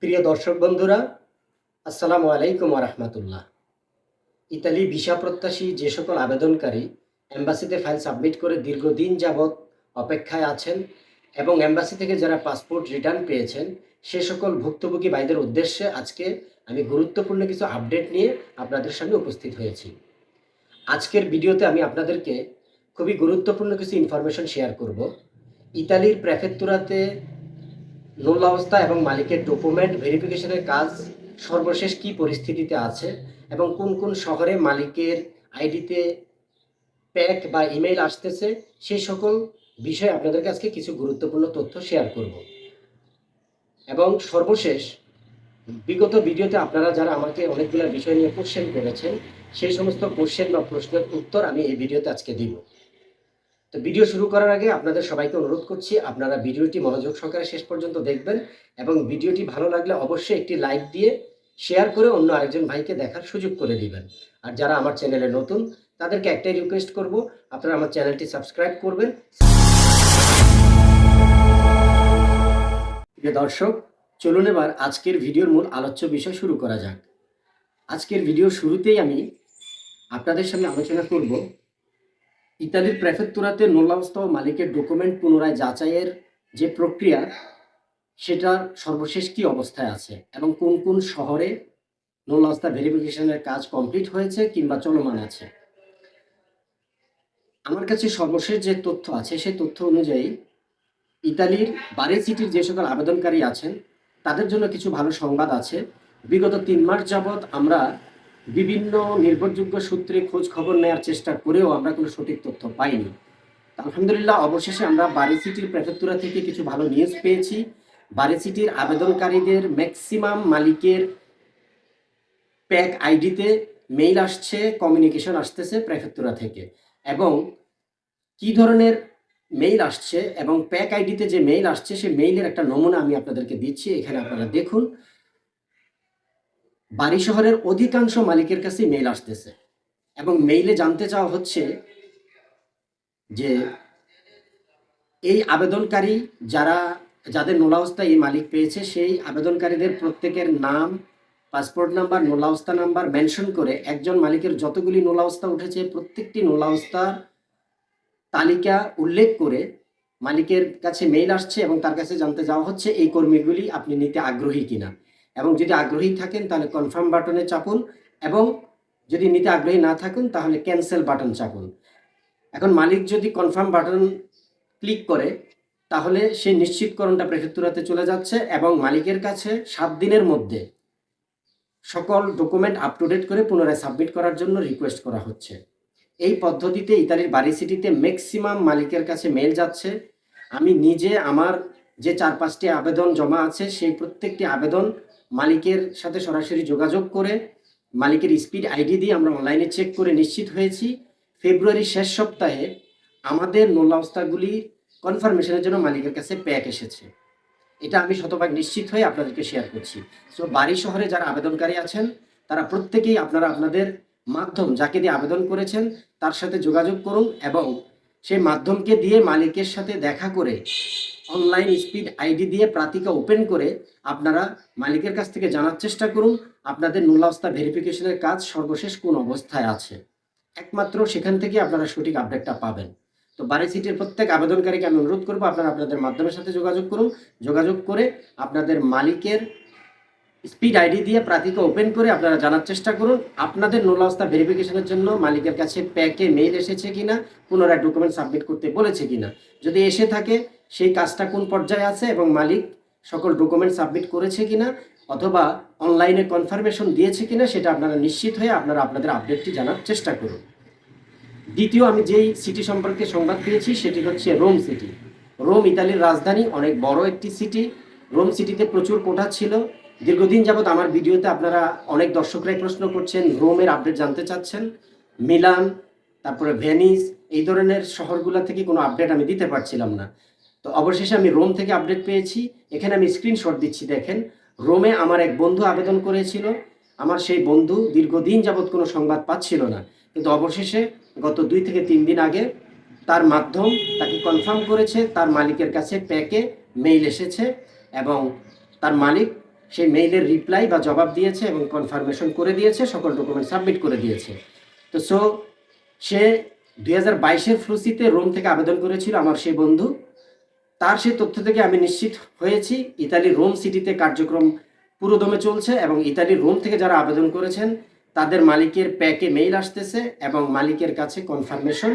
প্রিয় দর্শক বন্ধুরা, আসসালামু আলাইকুম ওয়া রাহমাতুল্লাহ। ইতালি ভিসা প্রত্যাশী যে সকল আবেদনকারী এম্বাসিতে ফাইল সাবমিট করে দীর্ঘদিন যাবৎ অপেক্ষায় আছেন এবং এম্বাসি থেকে যারা পাসপোর্ট রিটার্ন পেয়েছেন, সে সকল ভুক্তভোগী ভাইদের উদ্দেশ্যে আজকে আমি গুরুত্বপূর্ণ কিছু আপডেট নিয়ে আপনাদের সামনে উপস্থিত হয়েছি। আজকের ভিডিওতে আমি আপনাদেরকে খুবই গুরুত্বপূর্ণ কিছু ইনফরমেশন শেয়ার করব। ইতালির প্রেফেক্তুরাতে নূল অবস্থা এবং মালিকের ডকুমেন্ট ভেরিফিকেশনের কাজ সর্বশেষ কী পরিস্থিতিতে আছে এবং কোন কোন শহরে মালিকের আইডিতে প্যাক বা ইমেইল আসতেছে, সেই সকল বিষয়ে আপনাদেরকে আজকে কিছু গুরুত্বপূর্ণ তথ্য শেয়ার করব। এবং সর্বশেষ বিগত ভিডিওতে আপনারা যারা আমাকে অনেকগুলো বিষয় নিয়ে কোশ্চেন করেছেন, সেই সমস্ত কোশ্চেন বা প্রশ্নের উত্তর আমি এই ভিডিওতে আজকে দিব। তো ভিডিও শুরু করার আগে আপনাদের সবাইকে অনুরোধ করছি, আপনারা ভিডিওটি মনোযোগ সহকারে শেষ পর্যন্ত দেখবেন এবং ভিডিওটি ভালো লাগলে অবশ্যই একটি লাইক দিয়ে শেয়ার করে অন্য আরেকজন ভাইকে দেখার সুযোগ করে দিবেন। আর যারা আমার চ্যানেলে নতুন, তাদেরকে একটাই রিকোয়েস্ট করব, আপনারা আমার চ্যানেলটি সাবস্ক্রাইব করবেন। প্রিয় দর্শক, চলুন এবার আজকের ভিডিওর মূল আলোচ্য বিষয় শুরু করা যাক। আজকের ভিডিও শুরুতেই আমি আপনাদের সামনে আলোচনা করব ইতালির প্রেফেক্তুরাতে নূলাবস্থা ও মালিকের ডকুমেন্ট পুনরায় যাচাইয়ের যে প্রক্রিয়া, সেটার সর্বশেষ কী অবস্থায় আছে এবং কোন কোন শহরে নূলাবস্থা ভেরিফিকেশনের কাজ কমপ্লিট হয়েছে কিংবা চলমান আছে। আমার কাছে সর্বশেষ যে তথ্য আছে সেই তথ্য অনুযায়ী ইতালির বারে সিটির যে সকল আবেদনকারী আছেন তাদের জন্য কিছু ভালো সংবাদ আছে। বিগত 3 মাস যাবৎ আমরা বিভিন্ন নির্ভরযোগ্য সূত্রে খোঁজ খবর নেওয়ার চেষ্টা করেও আমরা কোনো সঠিক তথ্য পাইনি। আলহামদুলিল্লাহ, অবশেষে আমরা বারে সিটির প্রেফেক্তুরা থেকে কিছু ভালো নিউজ পেয়েছি। বারে সিটির আবেদনকারীদের ম্যাক্সিমাম মালিকের প্যাক আইডিতে মেইল আসছে, কমিউনিকেশন আসতেছে প্রেফেক্তুরা থেকে। এবং কি ধরনের মেইল আসছে এবং প্যাক আইডিতে যে মেইল আসছে সেই মেইলের একটা নমুনা আমি আপনাদেরকে দিচ্ছি, এখানে আপনারা দেখুন। বাড়ি শহরের অধিকাংশ মালিকের কাছে মেইল আসতেছে এবং মেইলে জানতে চাওয়া হচ্ছে যে এই আবেদনকারী যাদের নূলাবস্থা এই মালিক পেয়েছে, সেই আবেদনকারীদের প্রত্যেকের নাম, পাসপোর্ট নাম্বার, নূলাবস্থা নাম্বার মেনশন করে একজন মালিকের যতগুলি নূলাবস্থা উঠেছে প্রত্যেকটি নূলাবস্থার তালিকা উল্লেখ করে মালিকের কাছে মেইল আসছে এবং তার কাছে জানতে যাওয়া হচ্ছে এই কর্মীগুলি আপনি নিতে আগ্রহী কিনা, এবং যদি আগ্রহী থাকেন তাহলে কনফার্ম বাটনে চাপুন, এবং যদি নিতে আগ্রহী না থাকুন তাহলে ক্যান্সেল বাটন চাপুন। এখন মালিক যদি কনফার্ম বাটন ক্লিক করে তাহলে সেই নিশ্চিতকরণটা প্রেফেক্তুরাতে চলে যাচ্ছে এবং মালিকের কাছে 7 দিনের মধ্যে সকল ডকুমেন্ট আপ টু ডেট করে পুনরায় সাবমিট করার জন্য রিকোয়েস্ট করা হচ্ছে। এই পদ্ধতিতে ইতালির বারি সিটিতে ম্যাক্সিমাম মালিকের কাছে মেল যাচ্ছে। আমি নিজে আমার যে 4-5টি আবেদন জমা আছে সেই প্রত্যেকটি আবেদন মালিকের সাথে সরাসরি যোগাযোগ করে মালিকের স্পিড আইডি দিয়ে আমরা অনলাইনে চেক করে নিশ্চিত হয়েছি ফেব্রুয়ারির শেষ সপ্তাহে আমাদের নূলাবস্থাগুলি কনফার্মেশনের জন্য মালিকের কাছে প্যাক এসেছে। এটা আমি শতভাগ নিশ্চিত হয়ে আপনাদেরকে শেয়ার করছি। সো বাড়ি শহরে যারা আবেদনকারী আছেন তারা প্রত্যেকেই আপনারা আপনাদের মাধ্যম যাকে দিয়ে আবেদন করেছেন তার সাথে যোগাযোগ করুন এবং সেই মাধ্যমকে দিয়ে মালিকের সাথে দেখা করে অনলাইন স্পিড আইডি দিয়ে প্রাতিকা ওপেন করে আপনারা মালিকের কাছ থেকে জানার চেষ্টা করুন আপনাদের নূলাবস্থা ভেরিফিকেশনের কাজ সর্বশেষ কোন অবস্থায় আছে। একমাত্র সেখান থেকে আপনারা সঠিক আপডেটটা পাবেন। তো বারি সিটির প্রত্যেক আবেদনকারীকে আমি অনুরোধ করবো আপনারা আপনাদের মাধ্যমের সাথে যোগাযোগ করুন, যোগাযোগ করে আপনাদের মালিকের স্পিড আইডি দিয়ে প্রাতিকা ওপেন করে আপনারা জানার চেষ্টা করুন আপনাদের নূলাবস্থা ভেরিফিকেশনের জন্য মালিকের কাছে প্যাকে মেইল এসেছে কিনা, পুনরায় ডকুমেন্ট সাবমিট করতে বলেছে কিনা। যদি এসে থাকে সেই কাজটা কোন পর্যায়ে আছে এবং মালিক সকল ডকুমেন্ট সাবমিট করেছে কিনা অথবা অনলাইনে কনফার্মেশন দিয়েছে কিনা সেটা আপনারা নিশ্চিত হয়ে আপনারা আপনাদের আপডেটটি জানার চেষ্টা করুন। দ্বিতীয়, আমি যেই সিটি সম্পর্কে সংবাদ পেয়েছি সেটি হচ্ছে রোম সিটি। রোম ইতালির রাজধানী, অনেক বড় একটি সিটি। রোম সিটিতে প্রচুর কোঠা ছিল। দীর্ঘদিন যাবৎ আমার ভিডিওতে আপনারা অনেক দর্শকরাই প্রশ্ন করছেন, রোমের আপডেট জানতে চাচ্ছেন। মিলান, তারপরে ভেনিস, এই ধরনের শহরগুলো থেকে কোনো আপডেট আমি দিতে পারছিলাম না। তো অবশেষে আমি রোম থেকে আপডেট পেয়েছি। এখানে আমি স্ক্রিনশট দিচ্ছি, দেখেন। রোমে আমার এক বন্ধু আবেদন করেছিল। আমার সেই বন্ধু দীর্ঘদিন যাবৎ কোনো সংবাদ পাচ্ছিল না, কিন্তু অবশেষে গত 2 থেকে 3 দিন আগে তার মাধ্যম তাকে কনফার্ম করেছে তার মালিকের কাছে প্যাকে মেইল এসেছে এবং তার মালিক সেই মেইলের রিপ্লাই বা জবাব দিয়েছে এবং কনফার্মেশন করে দিয়েছে, সকল ডকুমেন্ট সাবমিট করে দিয়েছে। তো সে 2022-এর ফ্লুসিতে রোম থেকে আবেদন করেছিল, আমার সেই বন্ধু। তার সেই তথ্য থেকে আমি নিশ্চিত হয়েছি ইতালির রোম সিটিতে কার্যক্রম পুরোদমে চলছে এবং ইতালির রোম থেকে যারা আবেদন করেছেন তাদের মালিকের প্যাকে মেইল আসতেছে এবং মালিকের কাছে কনফার্মেশন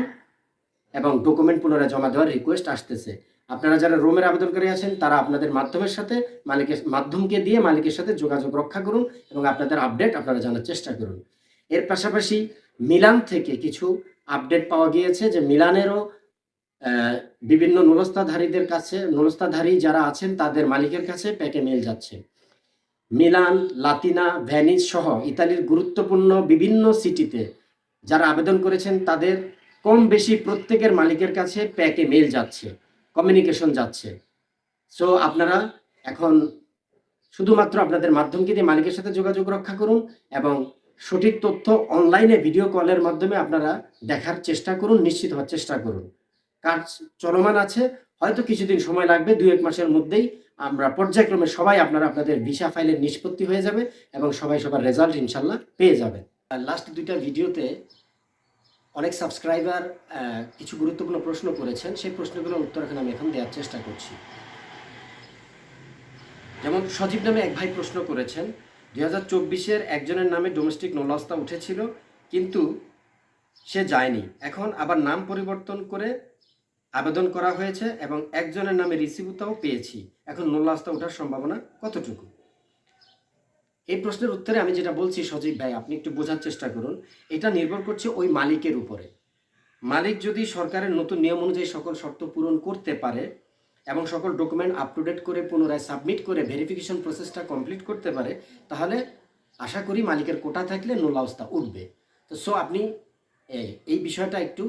এবং ডকুমেন্ট পুনরায় জমা দেওয়ার রিকোয়েস্ট আসতেছে। আপনারা যারা রোমের আবেদনকারী আছেন তারা আপনাদের মাধ্যমকে দিয়ে মালিকের সাথে যোগাযোগ রক্ষা করুন এবং আপনাদের আপডেট আপনারা জানার চেষ্টা করুন। এর পাশাপাশি মিলান থেকে কিছু আপডেট পাওয়া গিয়েছে যে মিলানেরও বিভিন্ন নুরস্তাধারী যারা আছেন তাদের মালিকের কাছে প্যাকে মেল যাচ্ছে। মিলান, লাতিনা, ভ্যানিস সহ ইতালির গুরুত্বপূর্ণ বিভিন্ন সিটিতে যারা আবেদন করেছেন তাদের কম বেশি প্রত্যেকের মালিকের কাছে প্যাকে মেল যাচ্ছে, কমিউনিকেশন যাচ্ছে। সো আপনারা এখন শুধুমাত্র আপনাদের মাধ্যমকে দিয়ে মালিকের সাথে যোগাযোগ রক্ষা করুন এবং সঠিক তথ্য অনলাইনে ভিডিও কলের মাধ্যমে আপনারা দেখার চেষ্টা করুন, নিশ্চিত হওয়ার চেষ্টা করুন। কাজ চলমান আছে, হয়তো কিছুদিন সময় লাগবে, 2-1 মাসের মধ্যেই আমরা পর্যায়ক্রমে সবাই আপনাদের ভিসা ফাইলের নিষ্পত্তি হয়ে যাবে এবং সবাই সবার রেজাল্ট ইনশাল্লাহ পেয়ে যাবে। লাস্ট 2টা ভিডিওতে অনেক সাবস্ক্রাইবার কিছু গুরুত্বপূর্ণ প্রশ্ন করেছেন, সেই প্রশ্নগুলোর উত্তর আমি এখন দেওয়ার চেষ্টা করছি। যেমন সজীব নামে এক ভাই প্রশ্ন করেছেন 2024-এর একজনের নামে ডোমেস্টিক নোলাস্তা উঠেছিল কিন্তু সে যায়নি, এখন আবার নাম পরিবর্তন করে আবেদন করা হয়েছে এবং একজনের নামে রিসিভটাও পেয়েছি, এখন নোলাস্তা ওঠার সম্ভাবনা কতটুকু? এই প্রশ্নের উত্তরে আমি যেটা বলছি সজীব ভাই, আপনি একটু বোঝার চেষ্টা করুন। এটা নির্ভর করছে ওই মালিকের উপরে। মালিক যদি সরকারের নতুন নিয়ম অনুযায়ী সকল শর্ত পূরণ করতে পারে এবং সকল ডকুমেন্ট আপ টু ডেট করে পুনরায় সাবমিট করে ভেরিফিকেশন প্রসেসটা কমপ্লিট করতে পারে, তাহলে আশা করি মালিকের কোটা থাকলে নোলাস্তা উঠবে। তো আপনি এই বিষয়টা একটু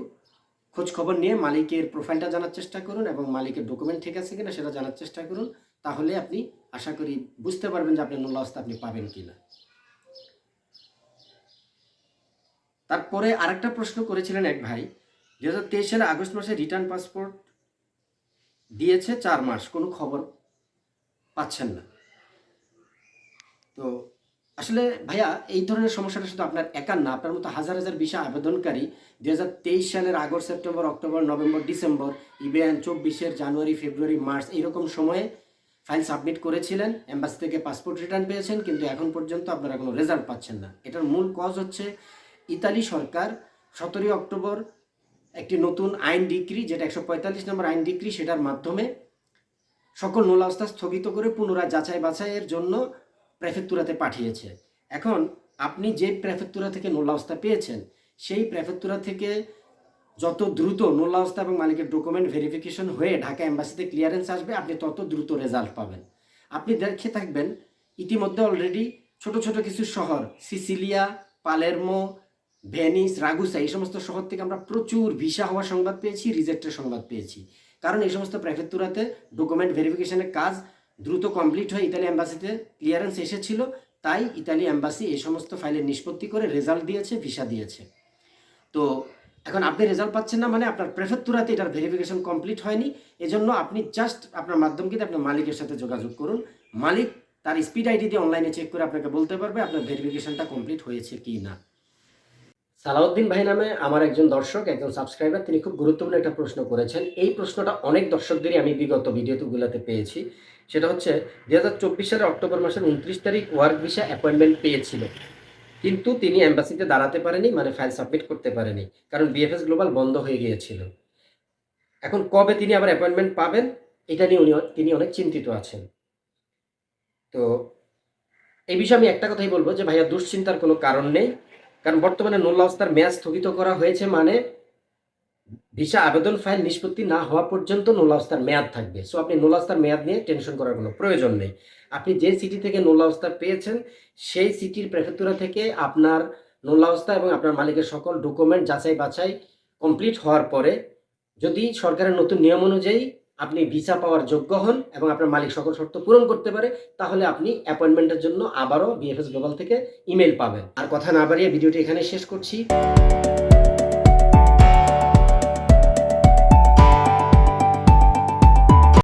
খোঁজ খবর নিয়ে মালিকের প্রোফাইলটা জানার চেষ্টা করুন এবং মালিকের ডকুমেন্ট ঠিক আছে কিনা সেটা জানার চেষ্টা করুন, তাহলে আপনি আশা করি বুঝতে পারবেন যে আপনি নোলাস্তা আপনি পাবেন কিনা। তারপরে আরেকটা প্রশ্ন করেছিলেন এক ভাই, 2023 সালে আগস্ট মাসে রিটার্ন পাসপোর্ট দিয়েছে 4 মাস, কোনো খবর পাচ্ছেন না। তো আসলে ভাইয়া এই ধরনের সমস্যাটা শুধু আপনার একার না, আপনার মতো হাজার হাজার ভিসা আবেদনকারী 2023 সালের August, September, October, November, December, even 24-এর জানুয়ারি, ফেব্রুয়ারি, মার্চ এইরকম সময়ে ফাইল সাবমিট করেছিলেন, এম্বাসি থেকে পাসপোর্ট রিটার্ন পেয়েছেন, কিন্তু এখন পর্যন্ত আপনারা কোনো রেজাল্ট পাচ্ছেন না। এটার মূল কজ হচ্ছে ইতালি সরকার 17 অক্টোবর একটি নতুন আইন ডিক্রি, যেটা 145 নম্বর আইন ডিক্রি, সেটার মাধ্যমে সকল নোলাস্তা স্থগিত করে পুনরায় যাচাই বাছাইয়ের জন্য প্রেফেক্তুরাতে পাঠিয়েছে। এখন আপনি যে প্রেফেক্তুরা থেকে নোলাস্তা পেয়েছেন সেই প্রেফেক্তুরা থেকে যত দ্রুত নোলাস্তা এবং মালিকের ডকুমেন্ট ভেরিফিকেশন হয়ে ঢাকা এম্বাসিতে ক্লিয়ারেন্স আসবে, আপনি তত দ্রুত রেজাল্ট পাবেন। আপনি দেখে থাকবেন ইতিমধ্যে অলরেডি ছোট ছোট কিছু শহর, সিসিলিয়া, পালেরমো, ভেনিস, রাগুসা, এই সমস্ত শহর থেকে আমরা প্রচুর ভিসা হওয়ার সংবাদ পেয়েছি, রিজেক্টের সংবাদ পেয়েছি। কারণ এই সমস্ত প্রেফেক্তুরাতে ডকুমেন্ট ভেরিফিকেশনের কাজ দ্রুত কমপ্লিট হয়ে ইতালি এম্বাসিতে ক্লিয়ারেন্স এসেছিল, তাই ইতালি এম্বাসি এই সমস্ত ফাইলের নিষ্পত্তি করে রেজাল্ট দিয়েছে, ভিসা দিয়েছে। তো এখন আপনি রেজাল্ট পাচ্ছেন না, মানে আপনার প্রেফেক্তুরাতে এটার ভেরিফিকেশন কমপ্লিট হয়নি। এজন্য আপনি জাস্ট আপনার মাধ্যমকে আপনার মালিকের সাথে যোগাযোগ করুন। মালিক তার স্পিড আইডি দিয়ে অনলাইনে চেক করে আপনাকে বলতে পারবে আপনার ভেরিফিকেশনটা কমপ্লিট হয়েছে কি না। সালাউদ্দিন ভাই নামে আমার একজন দর্শক, একজন সাবস্ক্রাইবার, তিনি খুব গুরুত্বপূর্ণ একটা প্রশ্ন করেছেন। এই প্রশ্নটা অনেক দর্শকদেরই আমি বিগত ভিডিওগুলোতে পেয়েছি। সেটা হচ্ছে 2024 সালের অক্টোবর মাসের 29 তারিখ ওয়ার্ক ভিসা অ্যাপয়েন্টমেন্ট পেয়েছিল, কিন্তু তিনি এম্বাসিতে দাঁড়াতে পারেনি, মানে ফাইল সাবমিট করতে পারেনি, কারণ বিএফএস গ্লোবাল বন্ধ হয়ে গিয়েছিল। এখন কবে তিনি আবার অ্যাপয়েন্টমেন্ট পাবেন এটা নিয়ে তিনি অনেক চিন্তিত আছেন। তো এই বিষয়ে আমি একটা কথাই বলবো যে ভাইয়া, দুশ্চিন্তার কোনো কারণ নেই, কারণ বর্তমানে নোলাস্তার মেয়াদ স্থগিত করা হয়েছে, মানে ভিসা আবেদন ফাইল নিষ্পত্তি না হওয়া পর্যন্ত নোলাস্তার মেয়াদ থাকবে। সো আপনি নোলাস্তার মেয়াদ নিয়ে টেনশন করার কোনো প্রয়োজন নেই। আপনি যে সিটি থেকে নোলাস্তা পেয়েছেন সেই সিটির প্রেফেক্তুরা থেকে আপনার নোলাস্তা এবং আপনার মালিকের সকল ডকুমেন্ট যাচাই বাছাই কমপ্লিট হওয়ার পরে যদি সরকারের নতুন নিয়ম অনুযায়ী আপনি ভিসা পাওয়ার যোগ্য হন এবং আপনার মালিক সকল শর্ত পূরণ করতে পারে, তাহলে আপনি অ্যাপয়েন্টমেন্টের জন্য আবারও বিএফএস গ্লোবাল থেকে ইমেল পাবেন। আর কথা না বাড়িয়ে ভিডিওটি এখানে শেষ করছি।